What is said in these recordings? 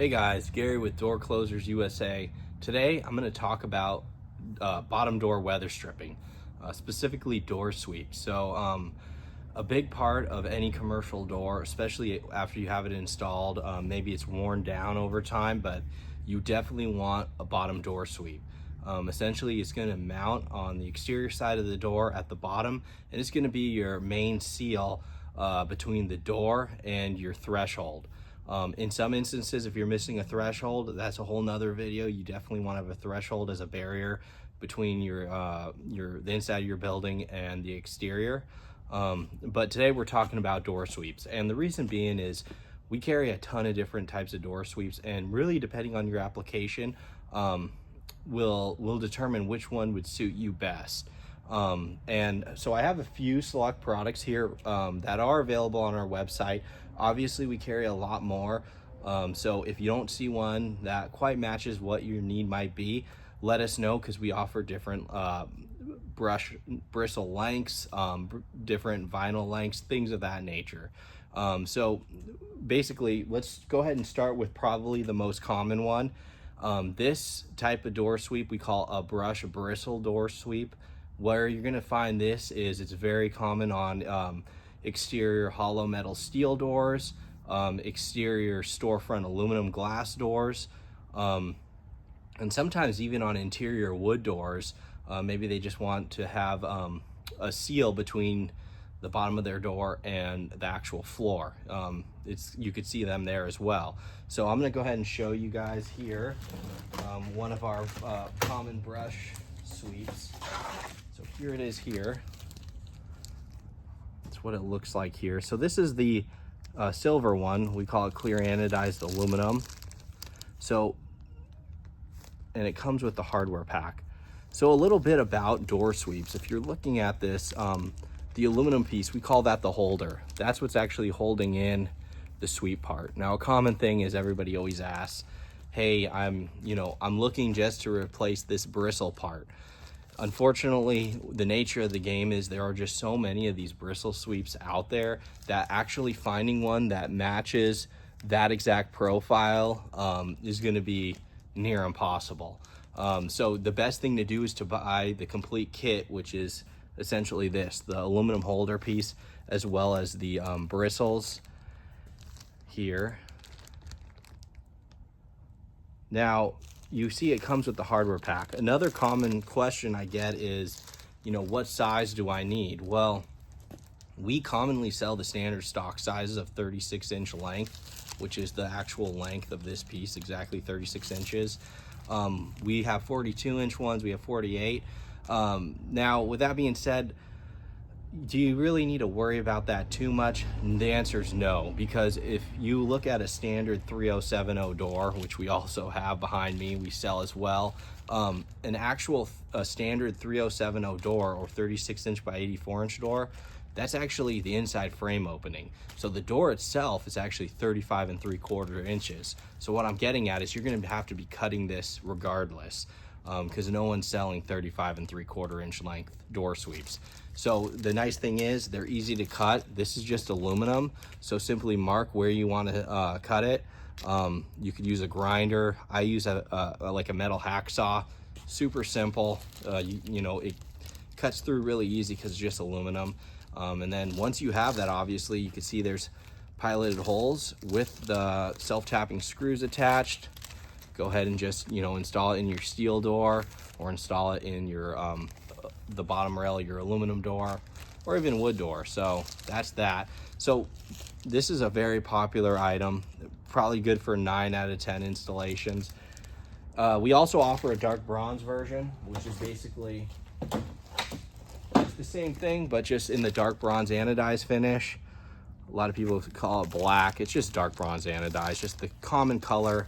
Hey guys, Gary with Door Closers USA. Today I'm going to talk about bottom door weather stripping, specifically door sweep. A big part of any commercial door, especially after you have it installed, maybe it's worn down over time, but you definitely want a bottom door sweep. Essentially, it's going to mount on the exterior side of the door at the bottom, and it's going to be your main seal between the door and your threshold. In some instances, if you're missing a threshold, that's a whole nother video. You definitely want to have a threshold as a barrier between the inside of your building and the exterior. But today we're talking about door sweeps, and the reason being is we carry a ton of different types of door sweeps, and really depending on your application, will determine which one would suit you best. And so I have a few select products here that are available on our website. Obviously we carry a lot more, so if you don't see one that quite matches what your need might be, let us know, because we offer different bristle lengths, different vinyl lengths, things of that nature. So basically, let's go ahead and start with probably the most common one. This type of door sweep we call a bristle door sweep. Where you're going to find this is it's very common on exterior hollow metal steel doors, exterior storefront aluminum glass doors, and sometimes even on interior wood doors. Maybe they just want to have a seal between the bottom of their door and the actual floor. You could see them there as well. So I'm going to go ahead and show you guys here one of our common brush sweeps. So here it is here. That's what it looks like here. So this is the silver one. We call it clear anodized aluminum. And it comes with the hardware pack. So a little bit about door sweeps. If you're looking at this, the aluminum piece, we call that the holder. That's what's actually holding in the sweep part. Now, a common thing is everybody always asks, hey, I'm looking just to replace this bristle part. Unfortunately, the nature of the game is there are just so many of these bristle sweeps out there that actually finding one that matches that exact profile is going to be near impossible. So the best thing to do is to buy the complete kit, which is essentially the aluminum holder piece, as well as the bristles here. Now, you see it comes with the hardware pack. Another common question I get is, what size do I need? Well, we commonly sell the standard stock sizes of 36-inch length, which is the actual length of this piece, exactly 36 inches. We have 42-inch ones, we have 48. Now, with that being said, do you really need to worry about that too much? The answer is no, because if you look at a standard 3070 door, which we also have behind me, we sell as well, a standard 3070 door, or 36-inch by 84-inch door, that's actually the inside frame opening. So the door itself is actually 35 3/4 inches. So what I'm getting at is you're going to have to be cutting this regardless, because no one's selling 35 3/4 inch length door sweeps. So the nice thing is they're easy to cut. This is just aluminum, so simply mark where you want to cut it. You could use a grinder. I use like a metal hacksaw. Super simple. It cuts through really easy because it's just aluminum. And then once you have that, obviously you can see there's piloted holes with the self-tapping screws attached. Go ahead and just install it in your steel door, or install it in your the bottom rail of your aluminum door, or even wood door. So that's that. So this is a very popular item, probably good for 9 out of 10 installations. We also offer a dark bronze version, which is basically the same thing, but just in the dark bronze anodized finish. A lot of people call it black. It's just dark bronze anodized, just the common color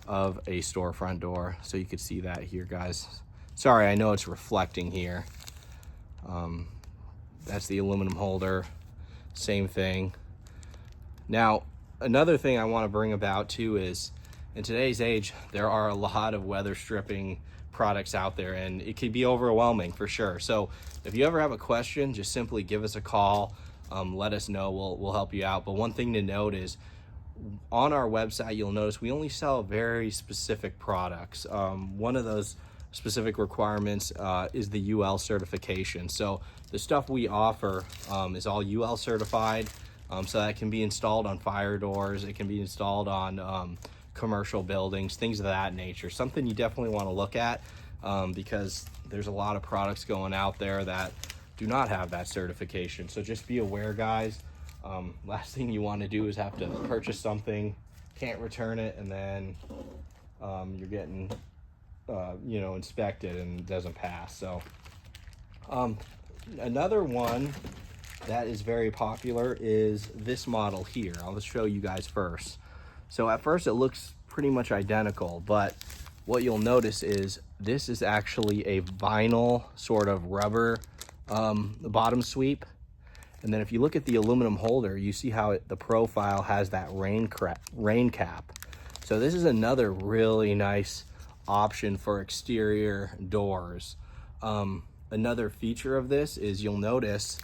of a storefront door. So you could see that here, guys. Sorry, I know it's reflecting here. That's the aluminum holder, same thing. Now, another thing I want to bring about too is, in today's age, there are a lot of weather stripping products out there, and it can be overwhelming for sure. So if you ever have a question, just simply give us a call. Let us know. We'll help you out. But one thing to note is on our website, you'll notice we only sell very specific products. One of those specific requirements is the UL certification. So the stuff we offer is all UL certified, so that can be installed on fire doors, it can be installed on commercial buildings, things of that nature. Something you definitely want to look at, because there's a lot of products going out there that do not have that certification. So just be aware, guys. Last thing you want to do is have to purchase something, can't return it, and then you're getting inspected and it doesn't pass. So another one that is very popular is this model here. I'll just show you guys first. So at first it looks pretty much identical, but what you'll notice is this is actually a vinyl sort of rubber bottom sweep. And then if you look at the aluminum holder, you see how the profile has that rain cap. So this is another really nice option for exterior doors. Another feature of this is you'll notice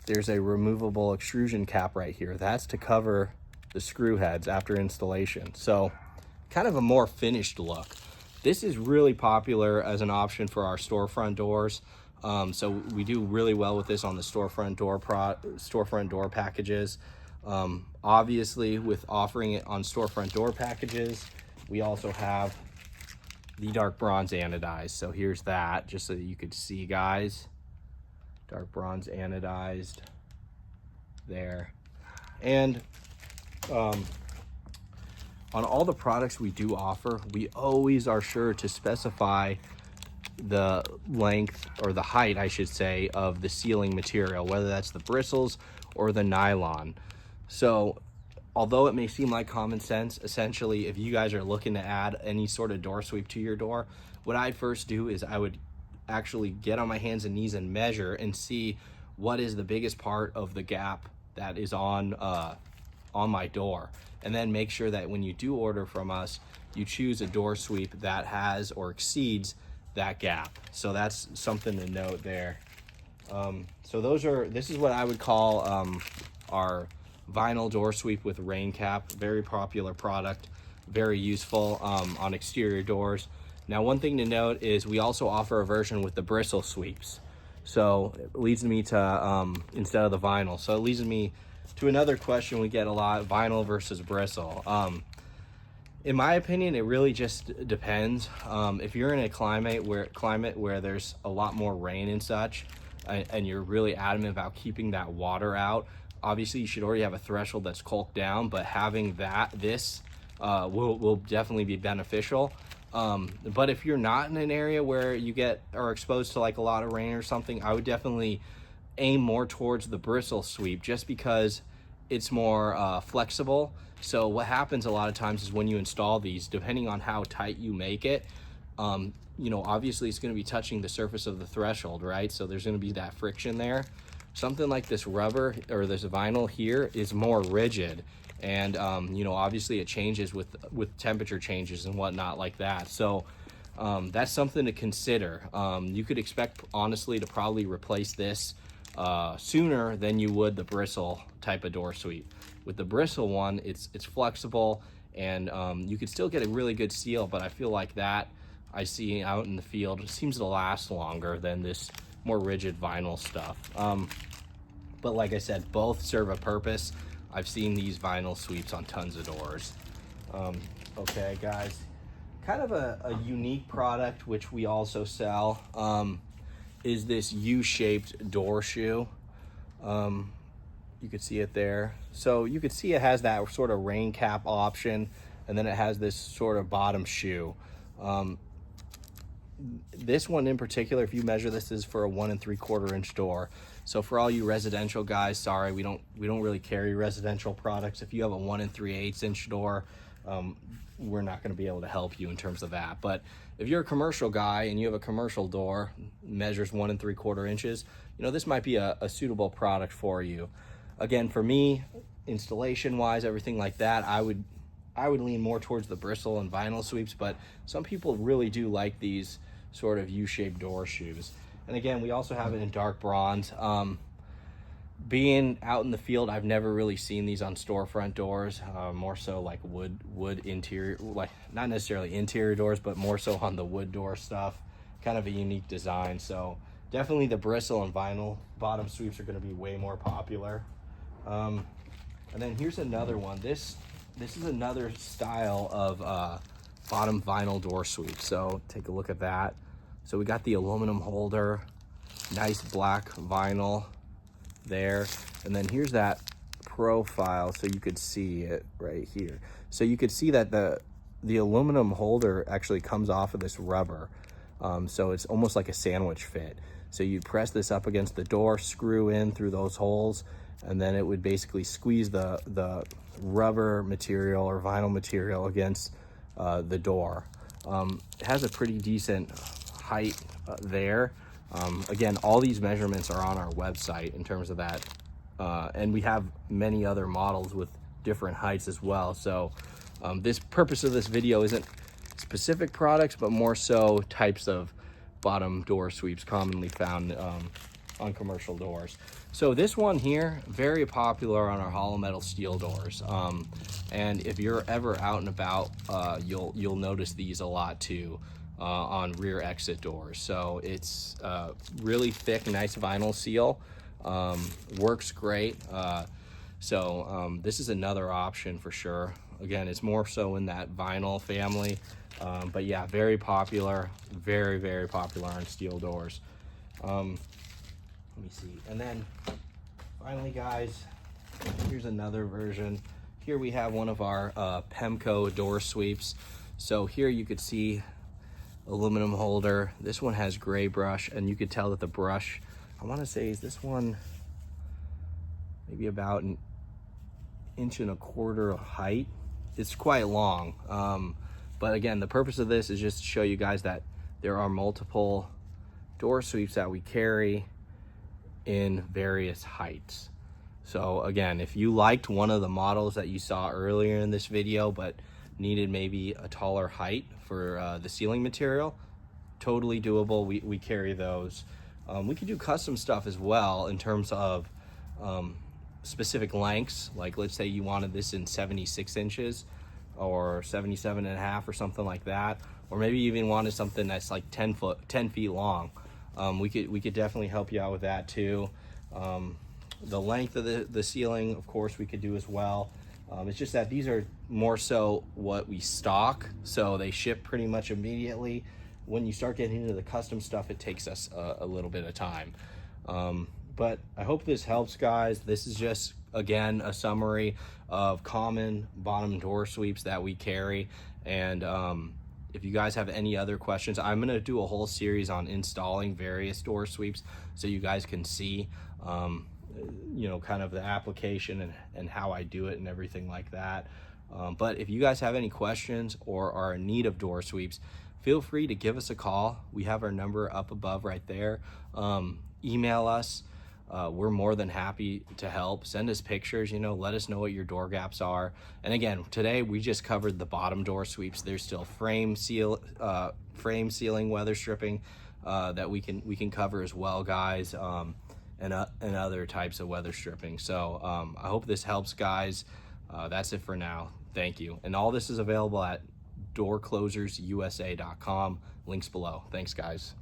there's a removable extrusion cap right here. That's to cover the screw heads after installation. So kind of a more finished look. This is really popular as an option for our storefront doors. So we do really well with this on the storefront door packages. Obviously, with offering it on storefront door packages, we also have the dark bronze anodized. So here's that, just so that you could see, guys. Dark bronze anodized there. And on all the products we do offer, we always are sure to specify the length, or the height I should say, of the sealing material, whether that's the bristles or the nylon. So although it may seem like common sense, essentially if you guys are looking to add any sort of door sweep to your door, what I'd first do is I would actually get on my hands and knees and measure and see what is the biggest part of the gap that is on my door, and then make sure that when you do order from us, you choose a door sweep that has or exceeds that gap. So that's something to note there. So this is what I would call our vinyl door sweep with rain cap. Very popular product, very useful on exterior doors. Now, one thing to note is we also offer a version with the bristle sweeps. So it leads me to, instead of the vinyl. So it leads me to another question we get a lot: vinyl versus bristle. In my opinion, it really just depends. If you're in a climate where there's a lot more rain and such, and you're really adamant about keeping that water out, obviously you should already have a threshold that's caulked down, but having this will definitely be beneficial. But if you're not in an area where you are exposed to like a lot of rain or something, I would definitely aim more towards the bristle sweep, just because it's more flexible. So what happens a lot of times is when you install these, depending on how tight you make it, obviously it's going to be touching the surface of the threshold, right? So there's going to be that friction there. Something like this rubber or this vinyl here is more rigid, and obviously it changes with temperature changes and whatnot like that. So that's something to consider. You could expect, honestly, to probably replace this sooner than you would the bristle type of door sweep. With the bristle one, it's flexible, and you could still get a really good seal, but I feel like that I see out in the field seems to last longer than this more rigid vinyl stuff. But like I said, both serve a purpose. I've seen these vinyl sweeps on tons of doors. Okay, guys, kind of a unique product which we also sell is this U-shaped door shoe. You could see it there. So you could see it has that sort of rain cap option, and then it has this sort of bottom shoe. This one in particular, if you measure this, is for a 1 3/4 inch door. So for all you residential guys, sorry, we don't really carry residential products. If you have a 1 3/8 inch door, we're not going to be able to help you in terms of that. But if you're a commercial guy and you have a commercial door, measures 1 3/4 inches, this might be a suitable product for you. Again, for me, installation wise, everything like that, I would lean more towards the bristle and vinyl sweeps, but some people really do like these sort of U-shaped door shoes. And again, we also have it in dark bronze. being out in the field, I've never really seen these on storefront doors, more so like wood interior, like not necessarily interior doors, but more so on the wood door stuff. Kind of a unique design. So definitely the bristle and vinyl bottom sweeps are going to be way more popular. And then here's another one. This is another style of bottom vinyl door sweep. So take a look at that. So we got the aluminum holder, nice black vinyl there, and then here's that profile so you could see it right here. So you could see that the aluminum holder actually comes off of this rubber, so it's almost like a sandwich fit. So you press this up against the door, screw in through those holes, and then it would basically squeeze the rubber material or vinyl material against the door. It has a pretty decent height there. Again, all these measurements are on our website in terms of that, and we have many other models with different heights as well. So this purpose of this video isn't specific products, but more so types of bottom door sweeps commonly found on commercial doors. So this one here, very popular on our hollow metal steel doors, and if you're ever out and about, you'll notice these a lot too. On rear exit doors. So it's really thick, nice vinyl seal, works great. This is another option for sure. Again, it's more so in that vinyl family, but yeah, very popular, very popular on steel doors. Let me see. And then finally, guys, here's another version. Here we have one of our Pemko door sweeps. So here you could see aluminum holder. This one has gray brush, and you could tell that the brush, I want to say, is this one maybe about 1.25 inches height. It's quite long, but again, the purpose of this is just to show you guys that there are multiple door sweeps that we carry in various heights. So again, if you liked one of the models that you saw earlier in this video but needed maybe a taller height for the ceiling material, totally doable. We carry those. We can do custom stuff as well in terms of specific lengths. Like let's say you wanted this in 76 inches or 77.5 or something like that, or maybe you even wanted something that's like 10 feet long. We could definitely help you out with that too. The length of the ceiling, of course, we could do as well. It's just that these are more so what we stock, so they ship pretty much immediately. When you start getting into the custom stuff, it takes us a little bit of time. But I hope this helps, guys. This is just, again, a summary of common bottom door sweeps that we carry. And if you guys have any other questions, I'm gonna do a whole series on installing various door sweeps so you guys can see you know, kind of the application and how I do it and everything like that. But if you guys have any questions or are in need of door sweeps, feel free to give us a call. We have our number up above right there. Email us. We're more than happy to help. Send us pictures, you know, let us know what your door gaps are. And again, today we just covered the bottom door sweeps. There's still frame ceiling weather stripping that we can cover as well, guys. And other types of weather stripping. So I hope this helps, guys. That's it for now. Thank you. And all this is available at doorclosersusa.com. Links below. Thanks, guys.